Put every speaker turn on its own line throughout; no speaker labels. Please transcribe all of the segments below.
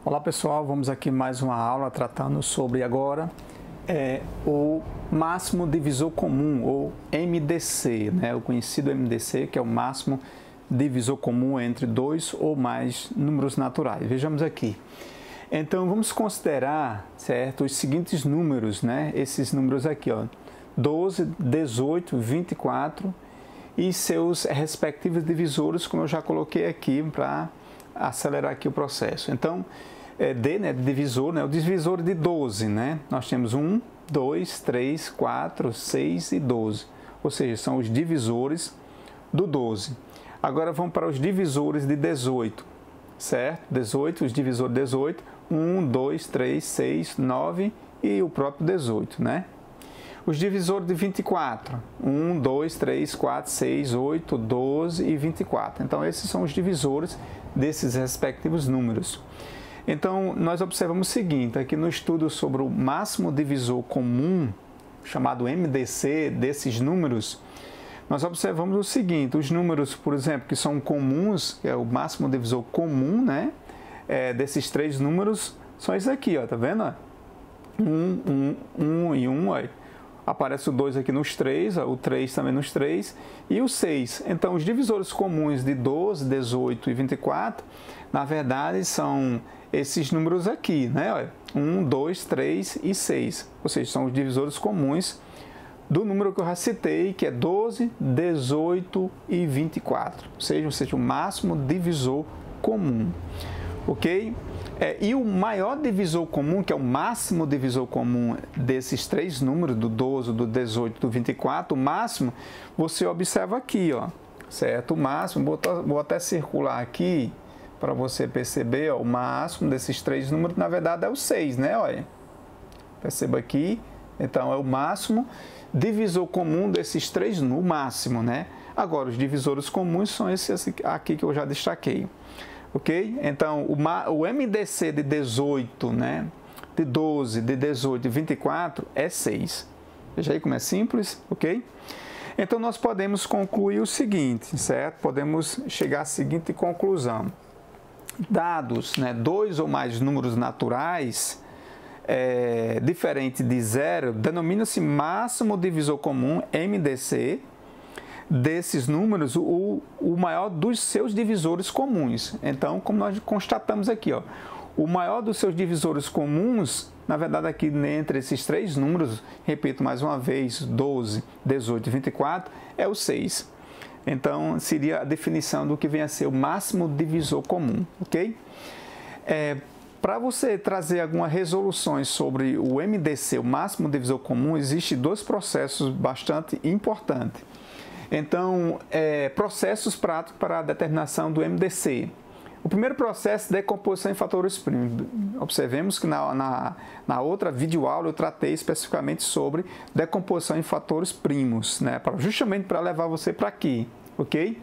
Olá pessoal, vamos aqui mais uma aula tratando sobre agora o máximo divisor comum, ou MDC, né? O conhecido MDC, que é o máximo divisor comum entre dois ou mais números naturais. Vejamos aqui. Então vamos considerar, certo, os seguintes números, né? Esses números aqui, ó, 12, 18, 24 e seus respectivos divisores, como eu já coloquei aqui para acelerar aqui o processo. Então, D, né, divisor, né, o divisor de 12, né? Nós temos 1, 2, 3, 4, 6 e 12. Ou seja, são os divisores do 12. Agora vamos para os divisores de 18, certo? 18, os divisores de 18, 1, 2, 3, 6, 9 e o próprio 18, né? Os divisores de 24, 1, 2, 3, 4, 6, 8, 12 e 24. Então, esses são os divisores desses respectivos números. Então, nós observamos o seguinte, aqui no estudo sobre o máximo divisor comum, chamado MDC, desses números, nós observamos o seguinte, os números, por exemplo, que são comuns, que é o máximo divisor comum, né, desses três números, são esses aqui, ó, tá vendo? 1 e 1, ó. Aparece o 2 aqui nos 3, o 3 também nos 3 e o 6. Então, os divisores comuns de 12, 18 e 24, na verdade, são esses números aqui, né? 1, 2, 3 e 6. Ou seja, são os divisores comuns do número que eu já citei, que é 12, 18 e 24. Ou seja, o máximo divisor comum. Ok? E o maior divisor comum, que é o máximo divisor comum desses três números, do 12, do 18 e do 24, o máximo, você observa aqui, ó, certo? O máximo, vou até circular aqui para você perceber, ó, o máximo desses três números, na verdade, é o 6, né? Olha, perceba aqui, então é o máximo divisor comum desses três números, o máximo, né? Agora, os divisores comuns são esses aqui que eu já destaquei. Ok? Então, o MDC de 18, né, de 12, de 18 e 24 é 6. Veja aí como é simples, ok? Então, nós podemos concluir o seguinte, certo? Podemos chegar à seguinte conclusão. Dados, né, dois ou mais números naturais, diferente de zero, denomina-se máximo divisor comum, MDC, desses números, o maior dos seus divisores comuns. Então, como nós constatamos aqui, ó, o maior dos seus divisores comuns, na verdade, aqui entre esses três números, repito mais uma vez, 12, 18 e 24, é o 6. Então, seria a definição do que vem a ser o máximo divisor comum, ok? Para você trazer algumas resoluções sobre o MDC, o máximo divisor comum, existem dois processos bastante importantes. Então, processos práticos para a determinação do MDC. O primeiro processo é decomposição em fatores primos. Observemos que na outra videoaula eu tratei especificamente sobre decomposição em fatores primos, né, justamente para levar você para aqui, ok?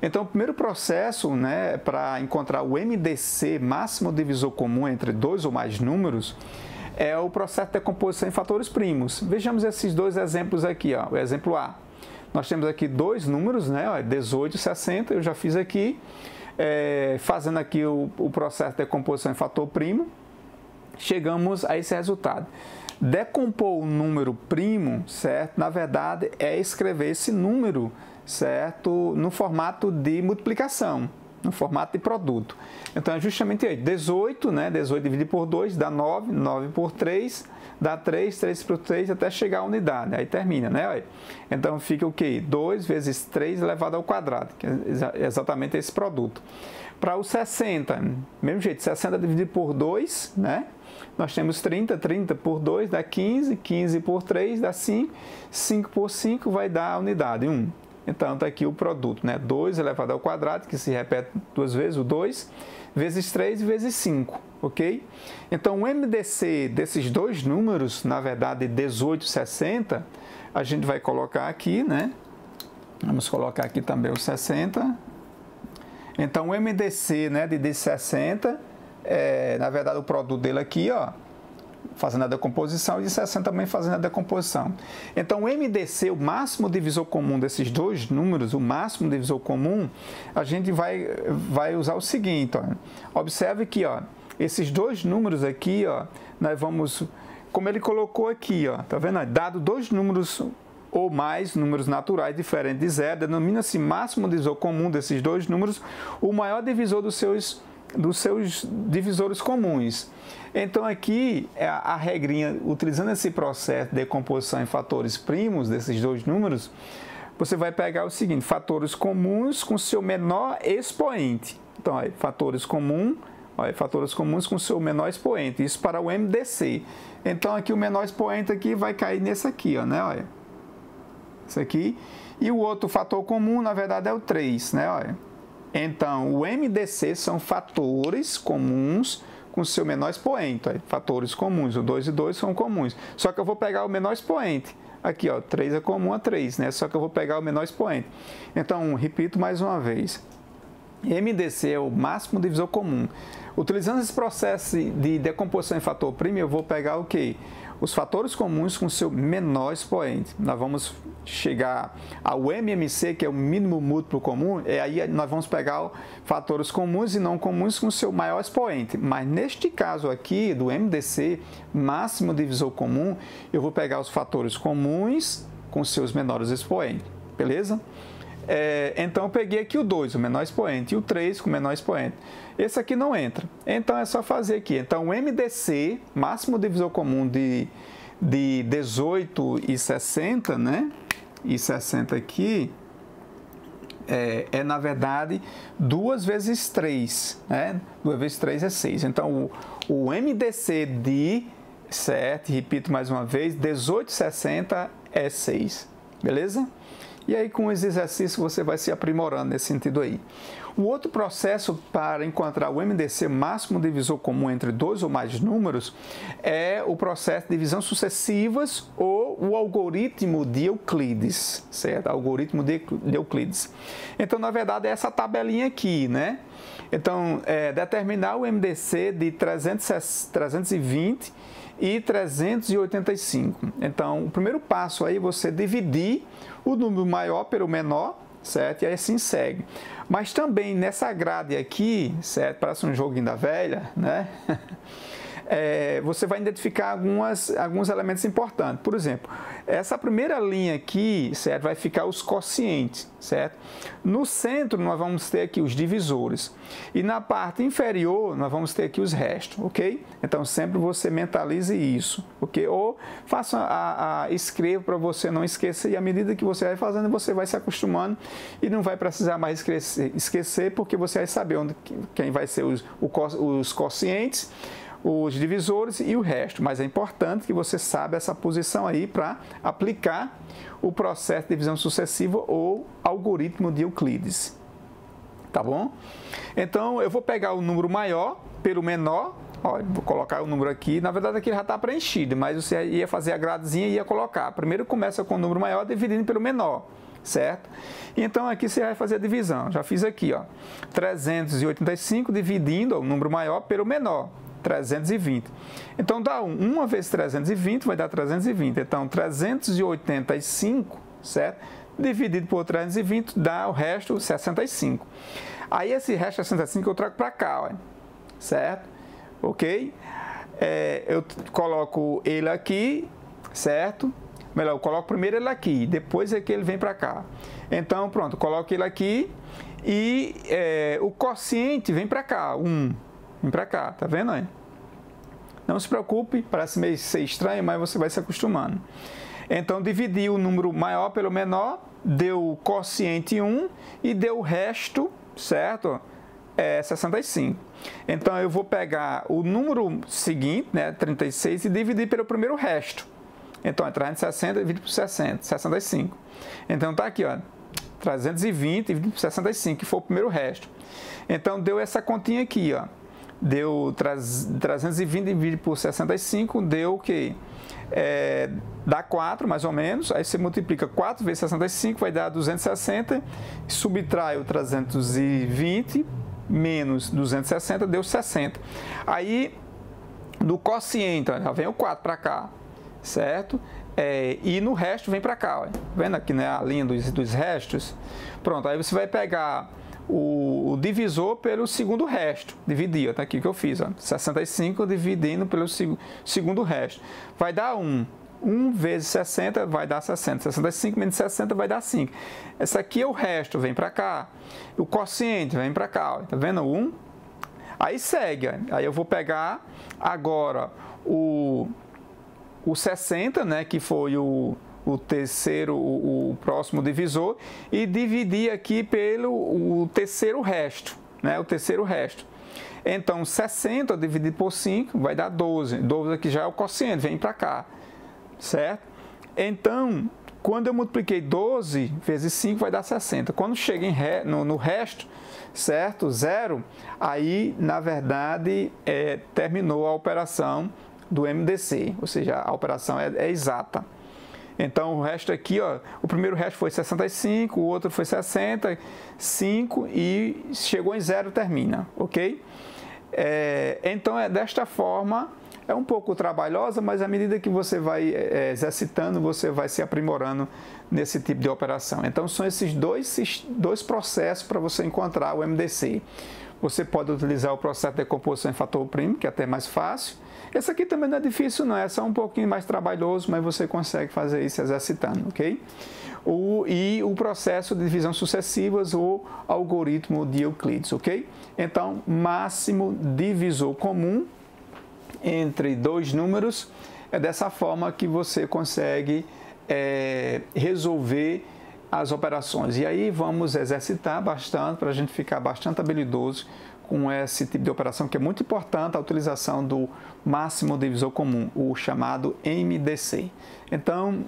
Então, o primeiro processo, né, para encontrar o MDC, máximo divisor comum entre dois ou mais números, é o processo de decomposição em fatores primos. Vejamos esses dois exemplos aqui, ó. O exemplo A. Nós temos aqui dois números, né, 18 e 60, eu já fiz aqui, fazendo aqui o processo de decomposição em fator primo, chegamos a esse resultado. Decompor o número primo, certo, na verdade, é escrever esse número, certo, no formato de multiplicação, no formato de produto. Então, é justamente aí, 18, né, 18 dividido por 2 dá 9, 9 por 3 dá 3, 3 por 3 até chegar à unidade, aí termina, né? Então, fica o quê? 2 vezes 3 elevado ao quadrado, que é exatamente esse produto. Para o 60, mesmo jeito, 60 dividido por 2, né? Nós temos 30, 30 por 2 dá 15, 15 por 3 dá 5, 5 por 5 vai dar a unidade, 1. Então, está aqui o produto, né? 2 elevado ao quadrado, que se repete duas vezes, o 2, vezes 3 vezes 5, ok? Então, o MDC desses dois números, na verdade, 18 e 60, a gente vai colocar aqui, né? Vamos colocar aqui também o 60. Então, o MDC, né, de 60, na verdade, o produto dele aqui, ó, fazendo a decomposição, e de 60 também fazendo a decomposição. Então, o MDC, o máximo divisor comum desses dois números, o máximo divisor comum, a gente vai usar o seguinte, ó. Observe que, ó, esses dois números aqui, ó, nós vamos, como ele colocou aqui, ó, tá vendo? Dado dois números ou mais números naturais diferentes de zero, denomina-se máximo divisor comum desses dois números o maior divisor dos seus divisores comuns. Então aqui a regrinha, utilizando esse processo de decomposição em fatores primos desses dois números, você vai pegar o seguinte: fatores comuns com seu menor expoente. Então, ó, fatores comuns com seu menor expoente, isso para o MDC. Então aqui o menor expoente aqui vai cair nesse aqui, ó, né? Olha. Isso aqui. E o outro fator comum, na verdade, é o 3, né? Olha. Então, o MDC são fatores comuns com seu menor expoente. Olha. Fatores comuns, o 2 e 2 são comuns. Só que eu vou pegar o menor expoente. Aqui, ó, 3 é comum a 3, né? Só que eu vou pegar o menor expoente. Então, repito mais uma vez. MDC é o máximo divisor comum. Utilizando esse processo de decomposição em fator primo, eu vou pegar o quê? Os fatores comuns com seu menor expoente. Nós vamos chegar ao MMC, que é o mínimo múltiplo comum, e aí nós vamos pegar fatores comuns e não comuns com seu maior expoente. Mas neste caso aqui, do MDC, máximo divisor comum, eu vou pegar os fatores comuns com seus menores expoentes. Beleza? Então eu peguei aqui o 2, o menor expoente, e o 3 com o menor expoente. Esse aqui não entra. Então é só fazer aqui. Então o MDC, máximo divisor comum de 18 e 60, né? E 60 aqui, na verdade 2 vezes 3, né? 2 vezes 3 é 6. Então o MDC de, certo, repito mais uma vez, 18 e 60 é 6. Beleza? E aí, com os exercícios, você vai se aprimorando nesse sentido aí. O outro processo para encontrar o MDC, máximo divisor comum entre dois ou mais números, é o processo de divisão sucessivas ou o algoritmo de Euclides, certo? Algoritmo de Euclides. Então, na verdade, é essa tabelinha aqui, né? Então, determinar o MDC de 320 e 385. Então, o primeiro passo aí é você dividir o número maior pelo menor, certo? E aí assim segue. Mas também nessa grade aqui, certo? Parece um joguinho da velha, né? Você vai identificar alguns elementos importantes. Por exemplo, essa primeira linha aqui, certo? Vai ficar os quocientes, certo? No centro, nós vamos ter aqui os divisores. E na parte inferior, nós vamos ter aqui os restos, ok? Então, sempre você mentalize isso, ok? Ou faça escreva para você não esquecer. E à medida que você vai fazendo, você vai se acostumando e não vai precisar mais esquecer, porque você vai saber quem vai ser os quocientes, os divisores e o resto, mas é importante que você saiba essa posição aí para aplicar o processo de divisão sucessiva ou algoritmo de Euclides, tá bom? Então, eu vou pegar o número maior pelo menor, ó, vou colocar o número aqui, na verdade aqui já está preenchido, mas você ia fazer a gradezinha e ia colocar, primeiro começa com o número maior dividindo pelo menor, certo? Então, aqui você vai fazer a divisão, já fiz aqui, ó, 385 dividindo o número maior pelo menor, 320. Então, dá 1 vezes 320 vai dar 320. Então, 385, certo? Dividido por 320 dá o resto 65. Aí, esse resto 65 eu trago para cá, ó, certo? Ok? Eu coloco ele aqui, certo? Melhor, eu coloco primeiro ele aqui, depois é que ele vem para cá. Então, pronto, coloco ele aqui e o quociente vem para cá, 1. Vem para cá, tá vendo aí? Não se preocupe, parece meio ser estranho, mas você vai se acostumando. Então, dividi o número maior pelo menor, deu o quociente 1 e deu o resto, certo? 65. Então, eu vou pegar o número seguinte, né, 36, e dividir pelo primeiro resto. Então, é 360 dividido por 60, 65. Então, tá aqui, ó, 320 dividido por 65, que foi o primeiro resto. Então, deu essa continha aqui, ó. Deu 320 dividido por 65, deu o quê? Dá 4, mais ou menos. Aí você multiplica 4 vezes 65, vai dar 260. Subtrai o 320 menos 260, deu 60. Aí, do quociente, ó, já vem o 4 para cá, certo? E no resto vem para cá, ó. Vendo aqui, né, a linha dos restos? Pronto, aí você vai pegar o divisor pelo segundo resto. Dividir, tá aqui que eu fiz, ó, 65 dividindo pelo segundo resto. Vai dar 1. 1 vezes 60 vai dar 60. 65 menos 60 vai dar 5. Essa aqui é o resto, vem para cá. O quociente vem para cá, ó, tá vendo? 1. Aí segue. Aí eu vou pegar agora o 60, né, que foi o terceiro, o próximo divisor, e dividir aqui pelo terceiro resto, né, o terceiro resto. Então, 60 dividido por 5 vai dar 12. 12 aqui já é o quociente, vem para cá, certo? Então, quando eu multipliquei 12 vezes 5 vai dar 60. Quando chega no resto, certo? 0, aí, na verdade, terminou a operação do MDC, ou seja, a operação é exata. Então, o resto aqui, ó, o primeiro resto foi 65, o outro foi 60, 5 e chegou em 0, termina, ok? Então, desta forma, é um pouco trabalhosa, mas à medida que você vai exercitando, você vai se aprimorando nesse tipo de operação. Então, são esses dois processos para você encontrar o MDC. Você pode utilizar o processo de decomposição em fator primo, que é até mais fácil. Esse aqui também não é difícil, não, é só um pouquinho mais trabalhoso, mas você consegue fazer isso exercitando, ok? E o processo de divisão sucessivas, ou algoritmo de Euclides, ok? Então, máximo divisor comum entre dois números, é dessa forma que você consegue resolver as operações. E aí vamos exercitar bastante para a gente ficar bastante habilidoso com esse tipo de operação, que é muito importante a utilização do máximo divisor comum, o chamado MDC. Então,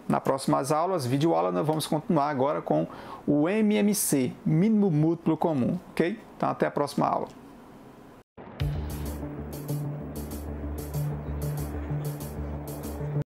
nas próximas aulas, videoaula, nós vamos continuar agora com o MMC, mínimo múltiplo comum, ok? Então, até a próxima aula.